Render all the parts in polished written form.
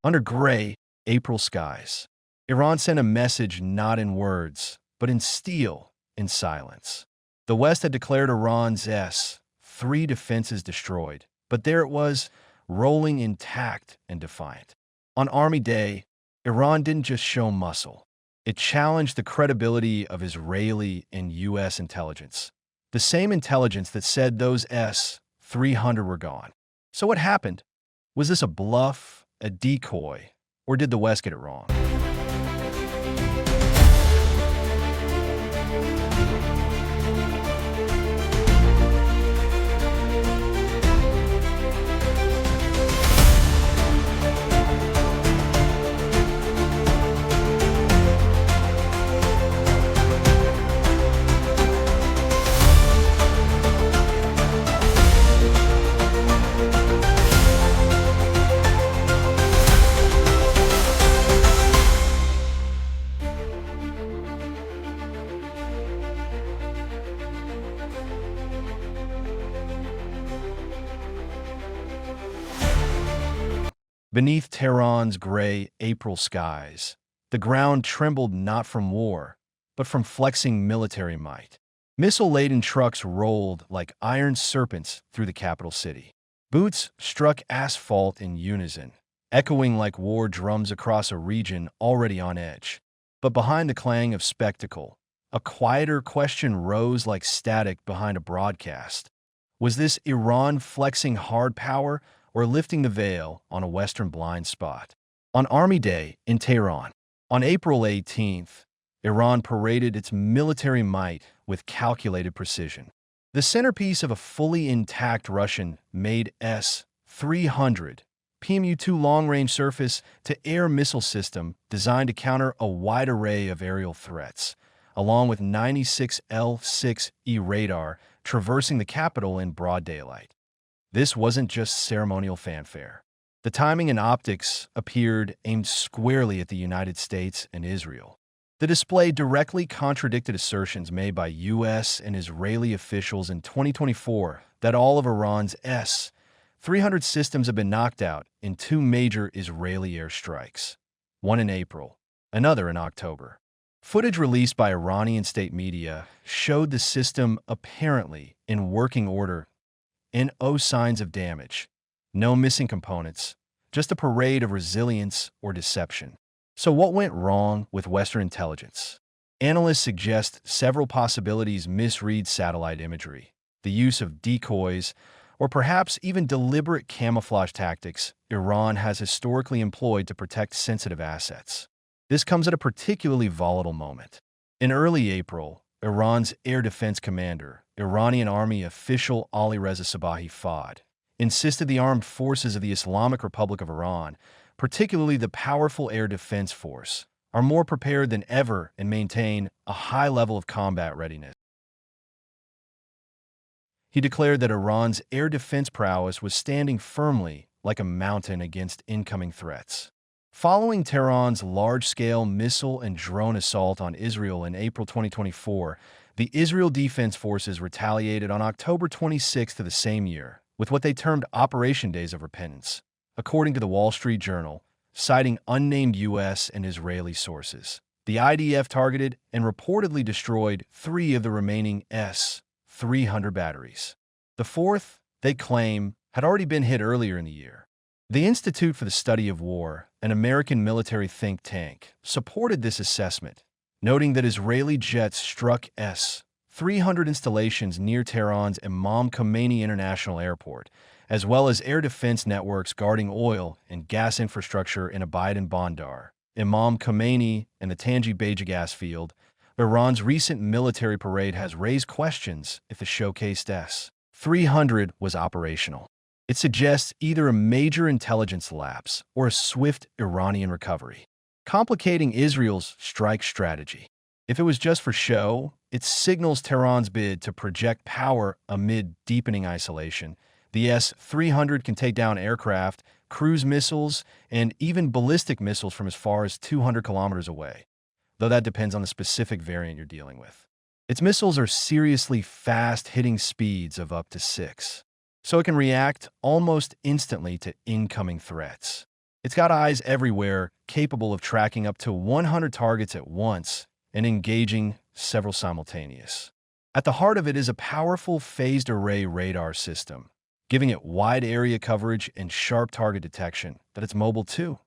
Under gray, April skies, Iran sent a message not in words, but in steel, in silence. The West had declared Iran's S-300 defenses destroyed, but there it was, rolling intact and defiant. On Army Day, Iran didn't just show muscle. It challenged the credibility of Israeli and U.S. intelligence, the same intelligence that said those S-300 were gone. So what happened? Was this a bluff, a decoy, or did the West get it wrong? Beneath Tehran's gray April skies, the ground trembled not from war, but from flexing military might. Missile-laden trucks rolled like iron serpents through the capital city. Boots struck asphalt in unison, echoing like war drums across a region already on edge. But behind the clang of spectacle, a quieter question rose like static behind a broadcast. Was this Iran flexing hard power or lifting the veil on a Western blind spot? On Army Day in Tehran, on April 18th, Iran paraded its military might with calculated precision. The centerpiece of a fully intact Russian-made S-300 PMU-2 long-range surface-to-air missile system designed to counter a wide array of aerial threats, along with 96 L-6E radar traversing the capital in broad daylight. This wasn't just ceremonial fanfare. The timing and optics appeared aimed squarely at the United States and Israel. The display directly contradicted assertions made by U.S. and Israeli officials in 2024 that all of Iran's S-300 systems have been knocked out in two major Israeli airstrikes, one in April, another in October. Footage released by Iranian state media showed the system apparently in working order and no signs of damage. No missing components, just a parade of resilience or deception. So what went wrong with Western intelligence? Analysts suggest several possibilities: misread satellite imagery, the use of decoys, or perhaps even deliberate camouflage tactics Iran has historically employed to protect sensitive assets. This comes at a particularly volatile moment. In early April, Iran's air defense commander, Iranian army official Ali Reza Sabahi Fard, insisted the armed forces of the Islamic Republic of Iran, particularly the powerful air defense force, are more prepared than ever and maintain a high level of combat readiness. He declared that Iran's air defense prowess was standing firmly like a mountain against incoming threats. Following Tehran's large-scale missile and drone assault on Israel in April 2024, the Israel Defense Forces retaliated on October 26th of the same year with what they termed Operation Days of Repentance, according to the Wall Street Journal, citing unnamed U.S. and Israeli sources. The IDF targeted and reportedly destroyed 3 of the remaining S-300 batteries. The fourth, they claim, had already been hit earlier in the year. The Institute for the Study of War, an American military think tank, supported this assessment, noting that Israeli jets struck S-300 installations near Tehran's Imam Khomeini International Airport, as well as air defense networks guarding oil and gas infrastructure in Abaid and Bandar, Imam Khomeini, and the Tangi Beja gas field. Iran's recent military parade has raised questions if the showcased S-300 was operational. It suggests either a major intelligence lapse or a swift Iranian recovery, complicating Israel's strike strategy. If it was just for show, it signals Tehran's bid to project power amid deepening isolation. The S-300 can take down aircraft, cruise missiles, and even ballistic missiles from as far as 200 kilometers away, though that depends on the specific variant you're dealing with. Its missiles are seriously fast, hitting speeds of up to 6. So it can react almost instantly to incoming threats. It's got eyes everywhere, capable of tracking up to 100 targets at once and engaging several simultaneous. At the heart of it is a powerful phased array radar system, giving it wide area coverage and sharp target detection that it's mobile too,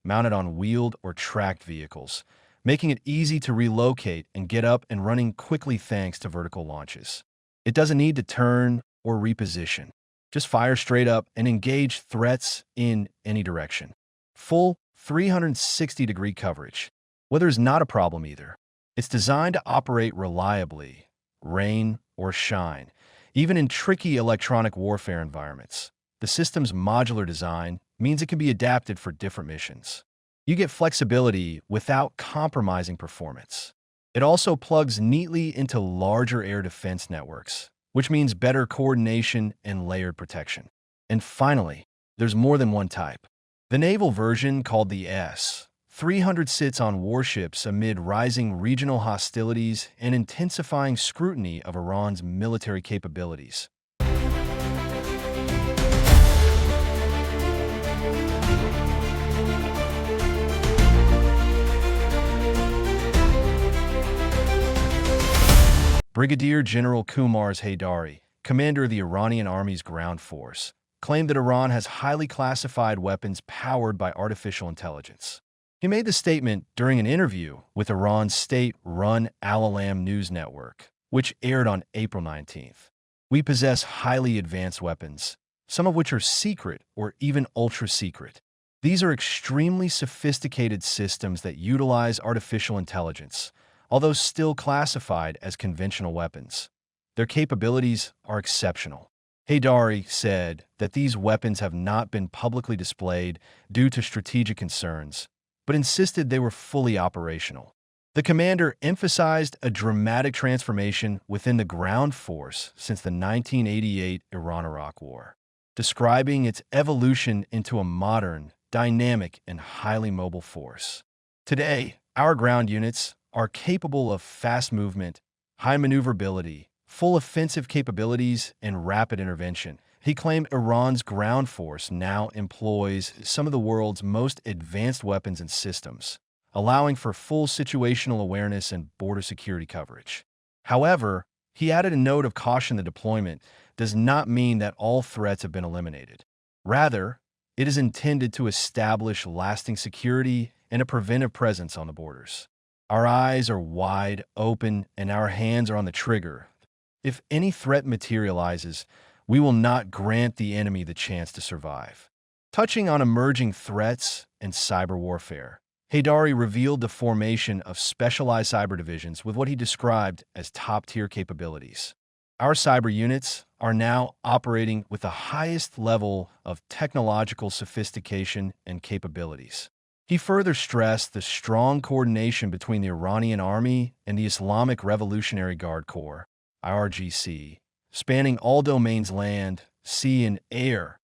mounted on wheeled or tracked vehicles, making it easy to relocate and get up and running quickly thanks to vertical launches. It doesn't need to turn or reposition. Just fire straight up and engage threats in any direction. Full 360-degree coverage. Weather is not a problem either. It's designed to operate reliably, rain or shine, even in tricky electronic warfare environments. The system's modular design means it can be adapted for different missions. You get flexibility without compromising performance. It also plugs neatly into larger air defense networks, which means better coordination and layered protection. And finally, there's more than one type. The naval version, called the S-300, sits on warships amid rising regional hostilities and intensifying scrutiny of Iran's military capabilities. Brigadier General Qamar Haydari, commander of the Iranian Army's ground force, claimed that Iran has highly classified weapons powered by artificial intelligence. He made the statement during an interview with Iran's state-run Al-Alam news network, which aired on April 19th. We possess highly advanced weapons, some of which are secret or even ultra-secret. These are extremely sophisticated systems that utilize artificial intelligence, although still classified as conventional weapons. Their capabilities are exceptional. Haydari said that these weapons have not been publicly displayed due to strategic concerns, but insisted they were fully operational. The commander emphasized a dramatic transformation within the ground force since the 1988 Iran-Iraq War, describing its evolution into a modern, dynamic, and highly mobile force. Today, our ground units are capable of fast movement, high maneuverability, full offensive capabilities, and rapid intervention. He claimed Iran's ground force now employs some of the world's most advanced weapons and systems, allowing for full situational awareness and border security coverage. However, he added a note of caution: the deployment does not mean that all threats have been eliminated. Rather, it is intended to establish lasting security and a preventive presence on the borders. Our eyes are wide open and our hands are on the trigger. If any threat materializes, we will not grant the enemy the chance to survive. Touching on emerging threats and cyber warfare, Haydari revealed the formation of specialized cyber divisions with what he described as top-tier capabilities. Our cyber units are now operating with the highest level of technological sophistication and capabilities. He further stressed the strong coordination between the Iranian Army and the Islamic Revolutionary Guard Corps, IRGC, spanning all domains: land, sea, and air.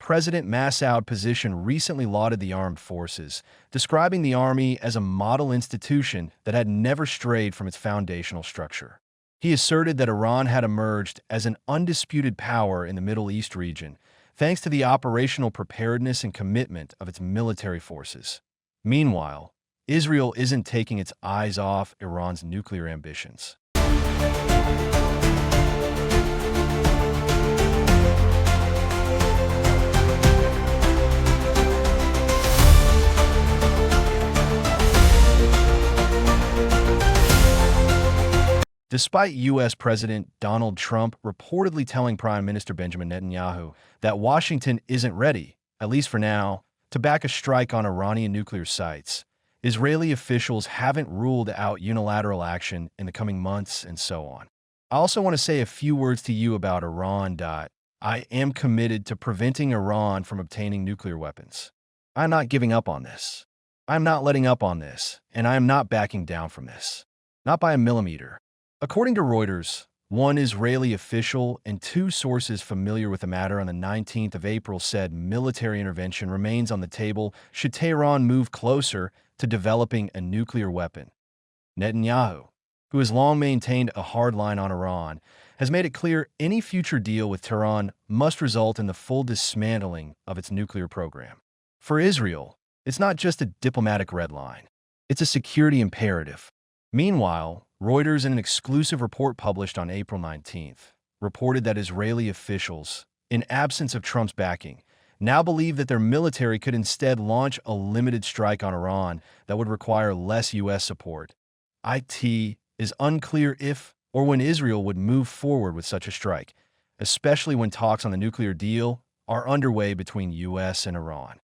President Massoud Pezeshkian recently lauded the armed forces, describing the Army as a model institution that had never strayed from its foundational structure. He asserted that Iran had emerged as an undisputed power in the Middle East region, thanks to the operational preparedness and commitment of its military forces. Meanwhile, Israel isn't taking its eyes off Iran's nuclear ambitions. Despite U.S. President Donald Trump reportedly telling Prime Minister Benjamin Netanyahu that Washington isn't ready, at least for now, to back a strike on Iranian nuclear sites, Israeli officials haven't ruled out unilateral action in the coming months, and so on. I also want to say a few words to you about Iran. I am committed to preventing Iran from obtaining nuclear weapons. I'm not giving up on this. I'm not letting up on this, and I am not backing down from this. Not by a millimeter. According to Reuters, one Israeli official and two sources familiar with the matter on the 19th of April said military intervention remains on the table should Tehran move closer to developing a nuclear weapon. Netanyahu, who has long maintained a hard line on Iran, has made it clear any future deal with Tehran must result in the full dismantling of its nuclear program. For Israel, it's not just a diplomatic red line. It's a security imperative. Meanwhile, Reuters, in an exclusive report published on April 19th, reported that Israeli officials, in absence of Trump's backing, now believe that their military could instead launch a limited strike on Iran that would require less U.S. support. It is unclear if or when Israel would move forward with such a strike, especially when talks on the nuclear deal are underway between U.S. and Iran.